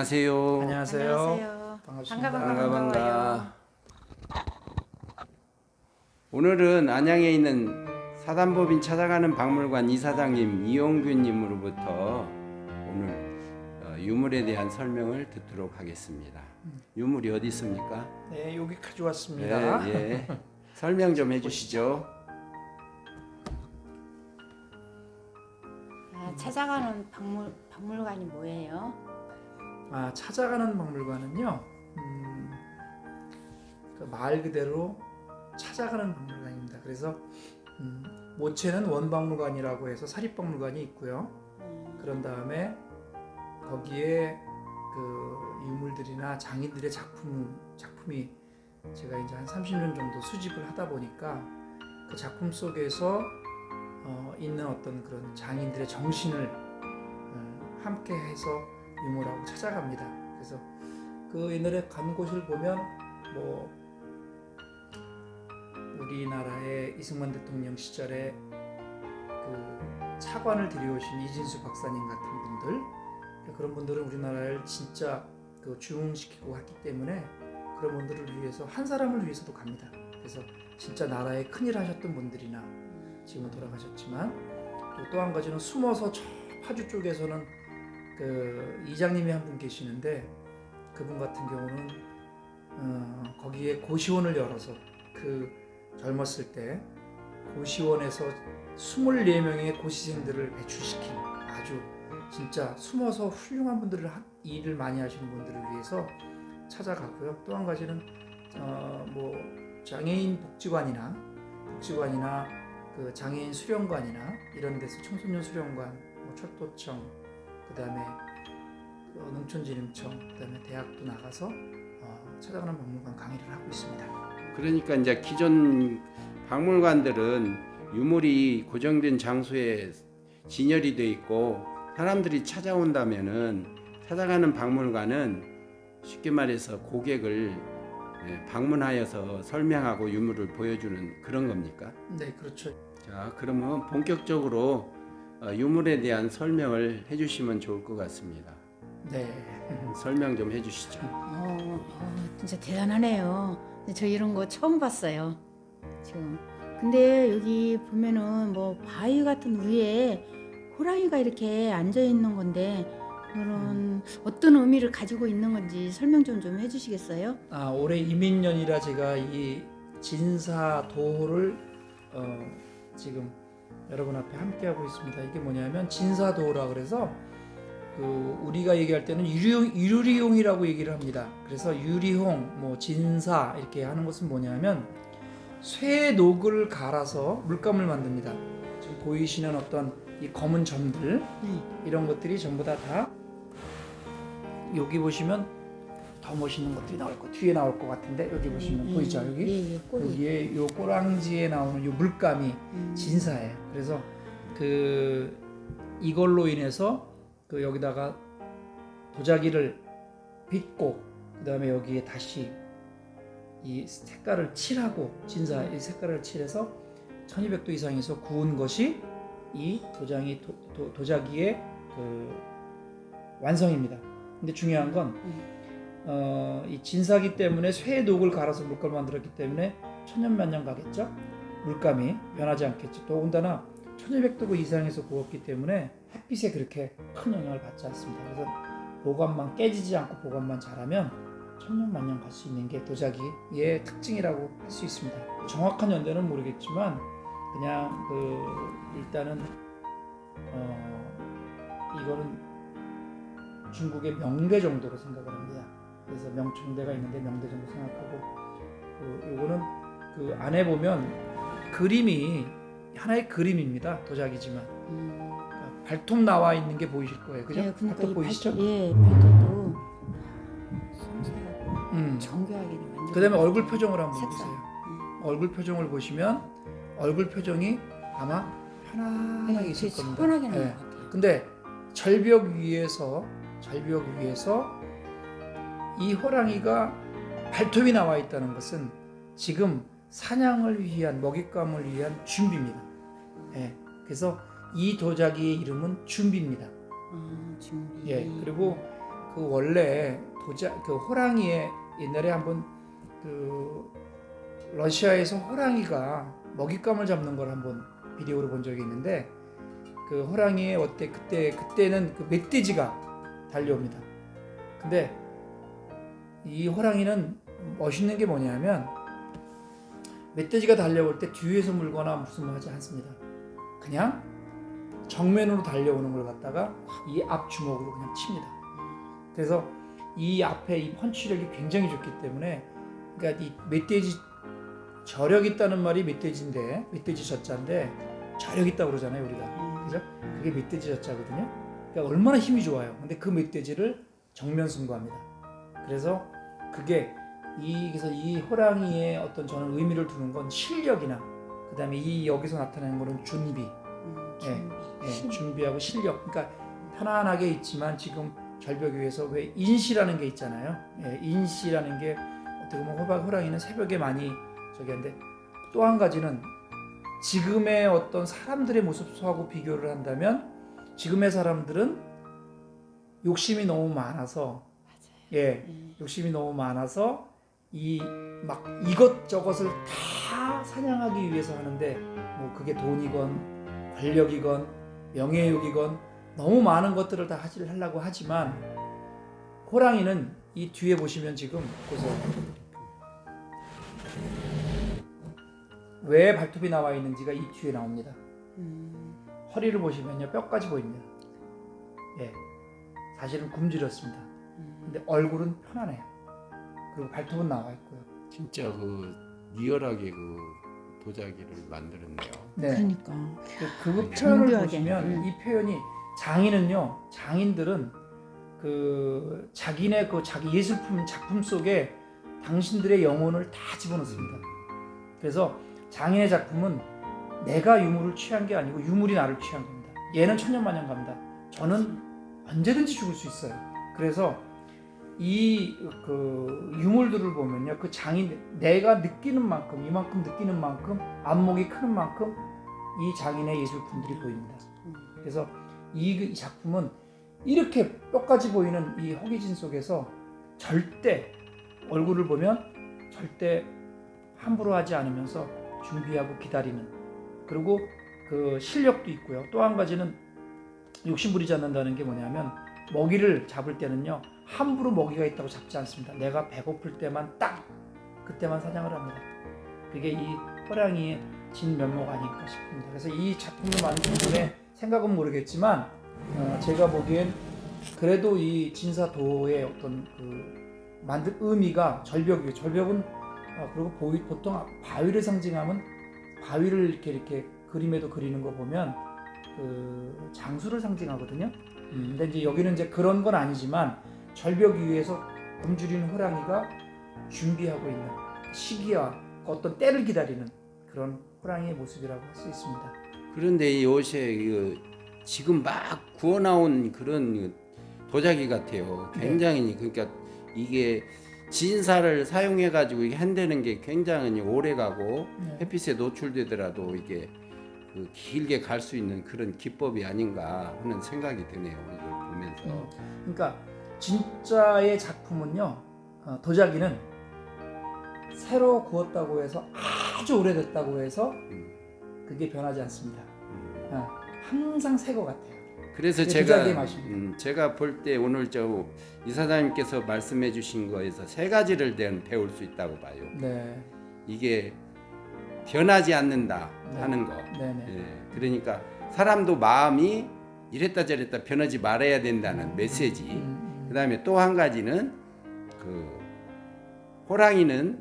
안녕하세요. 안녕하세요. 반갑습니다. 반가. 오늘은 안양에 있는 사단법인 찾아가는 박물관 이사장님 이용규님으로부터 오늘 유물에 대한 설명을 듣도록 하겠습니다. 유물이 어디 있습니까? 네, 여기 가져왔습니다. 네, 예. 설명 좀 해주시죠. 찾아가는 박물관이 뭐예요? 찾아가는 박물관은요, 그 말 그대로 찾아가는 박물관입니다. 그래서 모체는 원박물관이라고 해서 사립박물관이 있고요. 그런 다음에 거기에 그 유물들이나 장인들의 작품이 제가 이제 한 30년 정도 수집을 하다 보니까 그 작품 속에서 있는 어떤 그런 장인들의 정신을 함께 해서 유물하고 찾아갑니다. 그래서 그 옛날에 간 곳을 보면 뭐 우리나라의 이승만 대통령 시절에 그 차관을 들여오신 이진수 박사님 같은 분들, 그런 분들은 우리나라를 진짜 그 주흥시키고 했기 때문에 그런 분들을 위해서, 한 사람을 위해서도 갑니다. 그래서 진짜 나라에 큰일 하셨던 분들이나 지금은 돌아가셨지만, 또 한 가지는 숨어서 저 파주 쪽에서는 그 이장님이 한 분 계시는데, 그분 같은 경우는 거기에 고시원을 열어서 그 젊었을 때 고시원에서 24명의 고시생들을 배출시킨 아주 진짜 숨어서 훌륭한 분들을 일을 많이 하시는 분들을 위해서 찾아가고요. 또 한 가지는 뭐 장애인 복지관이나 그 장애인 수련관이나 이런 데서 청소년 수련관, 뭐 철도청, 그다음에 농촌진흥청, 그다음에 대학도 나가서 찾아가는 박물관 강의를 하고 있습니다. 그러니까 이제 기존 박물관들은 유물이 고정된 장소에 진열이 돼 있고 사람들이 찾아온다면은 찾아가는 박물관은 쉽게 말해서 고객을 방문하여서 설명하고 유물을 보여주는 그런 겁니까? 네, 그렇죠. 자, 그러면 본격적으로 유물에 대한 설명을 해주시면 좋을 것 같습니다. 네. 설명 좀 해주시죠. 진짜 대단하네요. 근데 저 이런 거 처음 봤어요. 지금. 근데 여기 보면은 뭐 바위 같은 위에 호랑이가 이렇게 앉아 있는 건데 그런 어떤 의미를 가지고 있는 건지 설명 좀 해주시겠어요? 올해 이민년이라 제가 이 진사도를 지금 여러분 앞에 함께 하고 있습니다. 이게 뭐냐면 진사도라 그래서 그 우리가 얘기할 때는 유리홍이라고 얘기를 합니다. 그래서 유리홍, 뭐 진사 이렇게 하는 것은 뭐냐면 쇠녹을 갈아서 물감을 만듭니다. 지금 보이시는 어떤 이 검은 점들, 이런 것들이 전부 다 여기 보시면 더 멋있는 것들이 나올 거, 뒤에 나올 것 같은데 여기 보시면 보이죠? 여기 여기에 요 꼬랑지에 나오는 요 물감이 진사예요. 그래서 그 이걸로 인해서 그 여기다가 도자기를 빚고 그다음에 여기에 다시 이 색깔을 칠하고 진사 이 색깔을 칠해서 1200도 이상에서 구운 것이 이 도자기의 그 완성입니다. 근데 중요한 건 이 진사기 때문에 쇠녹을 갈아서 물감을 만들었기 때문에 천년만년 가겠죠. 물감이 변하지 않겠죠. 더군다나 1200도 이상에서 구웠기 때문에 햇빛에 그렇게 큰 영향을 받지 않습니다. 그래서 보관만 깨지지 않고 보관만 잘하면 천년만년 갈 수 있는 게 도자기의 특징이라고 할 수 있습니다. 정확한 연대는 모르겠지만 그냥 일단은 이거는 중국의 명대 정도로 생각을 합니다. 그래서 명청대가 있는데 명대 정도 생각하고 요거는 그 안에 보면 그림이 하나의 그림입니다. 도자기지만 발톱 나와 있는 게 보이실 거예요. 그죠? 네, 그러니까 발톱 보이시죠? 발톱도 섬세하고 정교하게 만들어요. 그 다음에 얼굴 표정을 한번 색깔. 보세요. 얼굴 표정을 보시면 얼굴 표정이 아마 편안하게 있을 겁니다. 편하게 나온 것 같아요. 근데 절벽 위에서 이 호랑이가 발톱이 나와 있다는 것은 지금 사냥을 위한, 먹잇감을 위한 준비입니다. 그래서 이 도자기의 이름은 준비입니다. 준비. 그리고 그 원래 그 호랑이의 옛날에 한번 그 러시아에서 호랑이가 먹잇감을 잡는 걸 한번 비디오로 본 적이 있는데 그 호랑이의 그때는 그 멧돼지가 달려옵니다. 근데 이 호랑이는 멋있는 게 뭐냐면 멧돼지가 달려올 때 뒤에서 물거나 무슨 뭐 하지 않습니다. 그냥 정면으로 달려오는 걸 갖다가 이 앞 주먹으로 그냥 칩니다. 그래서 이 앞에 이 펀치력이 굉장히 좋기 때문에 그러니까 이 멧돼지 저력 있다는 말이 멧돼지인데 멧돼지 젖자인데 저력 있다고 그러잖아요 우리가. 그죠? 그게 멧돼지 젖자거든요. 그러니까 얼마나 힘이 좋아요. 근데 그 멧돼지를 정면 승부합니다. 그래서 그게 그래서 이 호랑이의 어떤 저는 의미를 두는 건 실력이나 그다음에 이 여기서 나타나는 거는 준비. 준비하고 실력. 그러니까 편안하게 있지만 지금 절벽 위에서 왜 인시라는 게 있잖아요. 인시라는 게 어떻게 보면 호랑이는 새벽에 많이 저기 하는데 또 한 가지는 지금의 어떤 사람들의 모습하고 비교를 한다면 지금의 사람들은 욕심이 너무 많아서 욕심이 너무 많아서 막 이것저것을 다 사냥하기 위해서 하는데 뭐 그게 돈이건 권력이건 명예욕이건 너무 많은 것들을 다 하려고 하지만 호랑이는 이 뒤에 보시면 지금 보세요. 왜 발톱이 나와 있는지가 이 뒤에 나옵니다. 허리를 보시면요 뼈까지 보입니다. 사실은 굶주렸습니다. 근데 얼굴은 편안해요. 그리고 발톱은 나와 있고요. 진짜 그 리얼하게 그 도자기를 만들었네요. 네. 그러니까 그 표현을 정교하게. 보시면 이 표현이 장인들은 그 자기네 그 자기 예술품 작품 속에 당신들의 영혼을 다 집어넣습니다. 그래서 장인의 작품은 내가 유물을 취한 게 아니고 유물이 나를 취한 겁니다. 얘는 천년만년 갑니다. 저는 언제든지 죽을 수 있어요. 그래서 이 그 유물들을 보면요, 그 장인 내가 느끼는 만큼 이만큼 느끼는 만큼 안목이 크는 만큼 이 장인의 예술품들이 보입니다. 그래서 이 작품은 이렇게 뼈까지 보이는 이 허기진 속에서 절대 얼굴을 보면 절대 함부로 하지 않으면서 준비하고 기다리는 그리고 그 실력도 있고요. 또 한 가지는 욕심부리지 않는다는 게 뭐냐면 먹이를 잡을 때는요 함부로 먹이가 있다고 잡지 않습니다. 내가 배고플 때만 딱 그때만 사냥을 합니다. 그게 이 호랑이의 진면목 아닐까 싶습니다. 그래서 이 작품을 만든 분의 생각은 모르겠지만 제가 보기엔 그래도 이 진사도의 어떤 그 만든 의미가 절벽이에요. 절벽은 그리고 보통 바위를 상징하면 바위를 이렇게 그림에도 그리는 거 보면 그 장수를 상징하거든요. 근데 이제 여기는 이제 그런 건 아니지만 절벽 위에서 굶주리는 호랑이가 준비하고 있는 시기와 어떤 때를 기다리는 그런 호랑이의 모습이라고 할 수 있습니다. 그런데 이 옷에 지금 막 구워 나온 그런 도자기 같아요. 굉장히 그러니까 이게 진사를 사용해 가지고 이게 한다는 게 굉장히 오래 가고 햇빛에 노출되더라도 이게 그 길게 갈 수 있는 그런 기법이 아닌가 하는 생각이 드네요. 이걸 보면서. 그러니까 진짜의 작품은요, 도자기는 새로 구웠다고 해서 아주 오래됐다고 해서 그게 변하지 않습니다. 항상 새 것 같아요. 그래서 제가 볼 때 오늘 저 이사장님께서 말씀해 주신 거에서 세 가지를 배울 수 있다고 봐요. 네. 이게 변하지 않는다 하는 거. 그러니까 사람도 마음이 이랬다 저랬다 변하지 말아야 된다는 메시지. 그다음에 또 한 가지는 그 호랑이는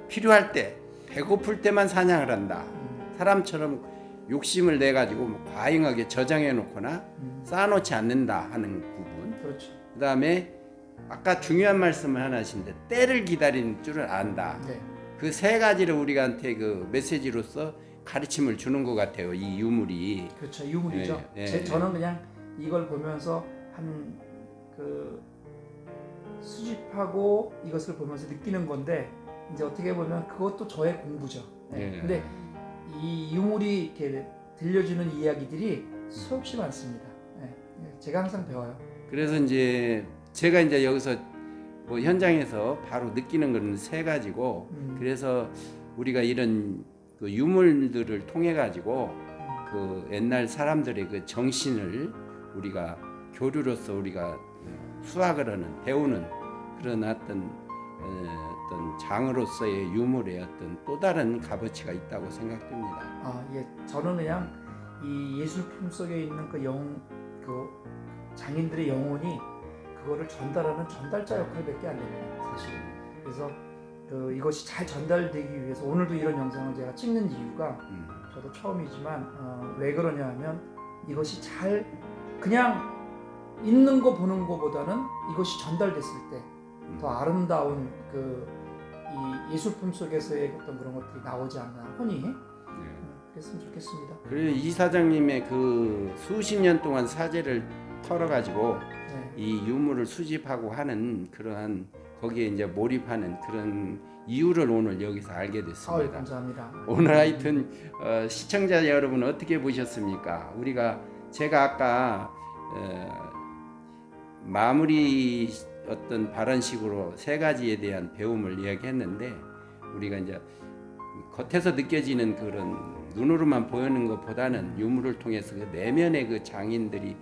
필요할 때 배고플 때만 사냥을 한다. 사람처럼 욕심을 내 가지고 과잉하게 저장해 놓거나 쌓아놓지 않는다 하는 부분. 그렇죠. 그다음에 아까 중요한 말씀을 하나 하신데 때를 기다리는 줄을 안다. 그 세 가지를 우리한테 그 메시지로서 가르침을 주는 것 같아요. 이 유물이. 그렇죠. 유물이죠. 저는 그냥 이걸 보면서 그 수집하고 이것을 보면서 느끼는 건데 이제 어떻게 보면 그것도 저의 공부죠. 근데 이 유물이 이렇게 들려주는 이야기들이 수없이 많습니다. 제가 항상 배워요. 그래서 이제 제가 이제 여기서 뭐 현장에서 바로 느끼는 거는 세 가지고 그래서 우리가 이런 그 유물들을 통해 가지고 그 옛날 사람들의 그 정신을 우리가 교류로서 우리가 수학을 하는 배우는 그런 어떤 장으로서의 유물의 어떤 또 다른 값어치가 있다고 생각됩니다. 아, 예. 저는 그냥 이 예술품 속에 있는 그 장인들의 영혼이 그거를 전달하는 전달자 역할밖에 안 됩니다, 사실. 그래서 이것이 잘 전달되기 위해서 오늘도 이런 영상을 제가 찍는 이유가 저도 처음이지만 왜 그러냐 하면 이것이 잘 그냥 있는 거 보는 거보다는 이것이 전달됐을 때 더 아름다운 이 예술품 속에서의 어떤 그런 것들이 나오지 않나 흔히 그랬으면 좋겠습니다. 그리고 이 사장님의 그 수십 년 동안 사재를 털어가지고 네. 이 유물을 수집하고 하는 그러한 거기에 이제 몰입하는 그런 이유를 오늘 여기서 알게 아유, 됐습니다. 감사합니다. 오늘 하여튼 시청자 여러분 어떻게 보셨습니까? 제가 아까 마무리 어떤 발언식으로 세 가지에 대한 배움을 이야기했는데 우리가 이제 겉에서 느껴지는 그런 눈으로만 보이는 것보다는 유물을 통해서 그 내면의 그 장인들이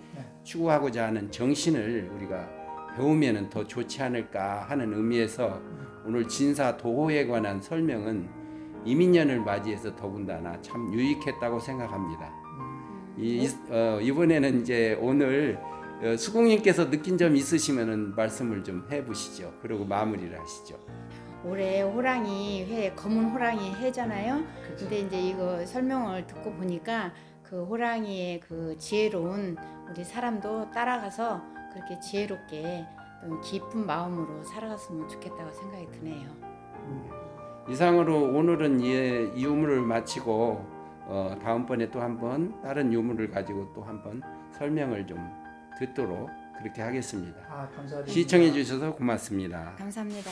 추구하고자 하는 정신을 우리가 배우면은 더 좋지 않을까 하는 의미에서 오늘 진사 도호에 관한 설명은 이민년을 맞이해서 더군다나 참 유익했다고 생각합니다. 이번에는 이제 오늘 수공님께서 느낀 점 있으시면은 말씀을 좀 해보시죠. 그리고 마무리를 하시죠. 올해 호랑이 회, 검은 호랑이 해잖아요. 그쵸. 근데 이제 이거 설명을 듣고 보니까 그 호랑이의 그 지혜로운 우리 사람도 따라가서 그렇게 지혜롭게 또 깊은 마음으로 살아갔으면 좋겠다고 생각이 드네요. 이상으로 오늘은 이 유물을 마치고 다음번에 또 한번 다른 유물을 가지고 또 한번 설명을 좀 듣도록 그렇게 하겠습니다. 감사드립니다. 시청해 주셔서 고맙습니다. 감사합니다.